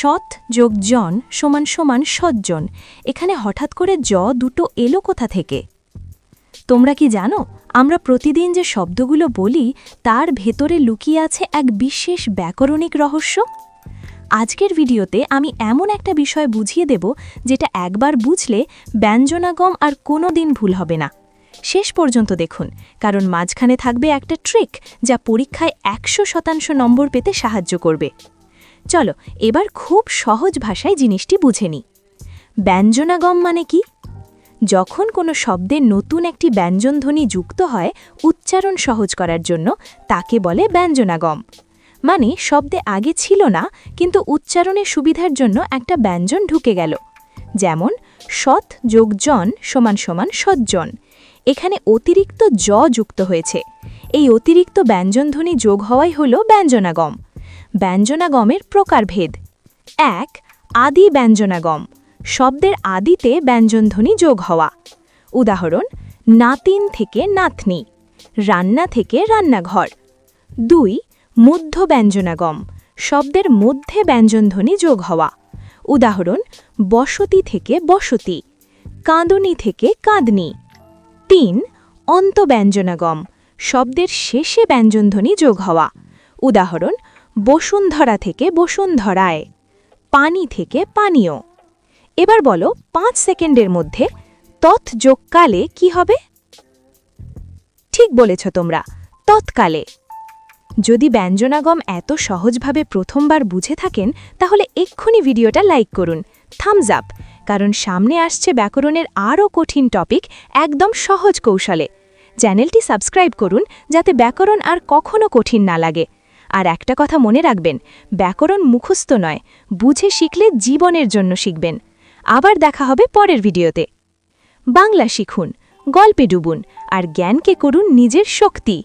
সৎ যোগ জন সমান সমান সজ্জন। এখানে হঠাৎ করে দুটো এলো কোথা থেকে? তোমরা কি জানো, আমরা প্রতিদিন যে শব্দগুলো বলি তার ভেতরে লুকিয়ে আছে এক বিশেষ ব্যাকরণিক রহস্য। আজকের ভিডিওতে আমি এমন একটা বিষয় বুঝিয়ে দেব যেটা একবার বুঝলে ব্যঞ্জনাগম আর কোনো দিন ভুল হবে না। শেষ পর্যন্ত দেখুন, কারণ মাঝখানে থাকবে একটা ট্রিক যা পরীক্ষায় 100% নম্বর পেতে সাহায্য করবে। চলো এবার খুব সহজ ভাষায় জিনিসটি বুঝে নিই। ব্যঞ্জনাগম মানে কি? যখন কোনো শব্দে নতুন একটি ব্যঞ্জনধ্বনি যুক্ত হয় উচ্চারণ সহজ করার জন্য, তাকে বলে ব্যঞ্জনাগম। মানে শব্দে আগে ছিল না, কিন্তু উচ্চারণের সুবিধার জন্য একটা ব্যঞ্জন ঢুকে গেল। যেমন সৎ যোগ জন সমান সমান সজ্জন। এখানে অতিরিক্ত যুক্ত হয়েছে। এই অতিরিক্ত ব্যঞ্জনধ্বনি যোগ হওয়াই হল ব্যঞ্জনাগম। ব্যঞ্জনাগমের প্রকারভেদ। ১. আদি ব্যঞ্জনাগম, শব্দের আদিতে ব্যঞ্জনধ্বনি যোগ হওয়া। উদাহরণ, নাতিন থেকে নাতনি, রান্না থেকে রান্নাঘর। ২. মধ্য ব্যঞ্জনাগম, শব্দের মধ্যে ব্যঞ্জনধ্বনি যোগ হওয়া। উদাহরণ, বসতি থেকে বসতি, কাঁদুনি থেকে কাঁদনি। ৩. অন্ত ব্যঞ্জনাগম, শব্দের শেষে ব্যঞ্জনধ্বনি যোগ হওয়া। উদাহরণ, বসুন্ধরা থেকে বসুন্ধরায়, পানি থেকে পানীয়। এবার বলো 5 সেকেন্ডের মধ্যে তৎ যোগ কালে কি হবে? ঠিক বলেছ তোমরা, তৎকালে। যদি ব্যঞ্জনাগম এত সহজভাবে প্রথমবার বুঝে থাকেন তাহলে এক্ষুনি ভিডিওটা লাইক করুন, থামস আপ, কারণ সামনে আসছে ব্যাকরণের আরও কঠিন টপিক একদম সহজ কৌশলে। চ্যানেলটি সাবস্ক্রাইব করুন যাতে ব্যাকরণ আর কখনো কঠিন না লাগে। আর একটা কথা মনে রাখবেন, ব্যাকরণ মুখস্থ নয়, বুঝে শিখলে জীবনের জন্য শিখবেন। আবার দেখা হবে পরের ভিডিওতে। বাংলা শিখুন, গল্পে ডুবুন, আর জ্ঞানকে করুন নিজের শক্তি।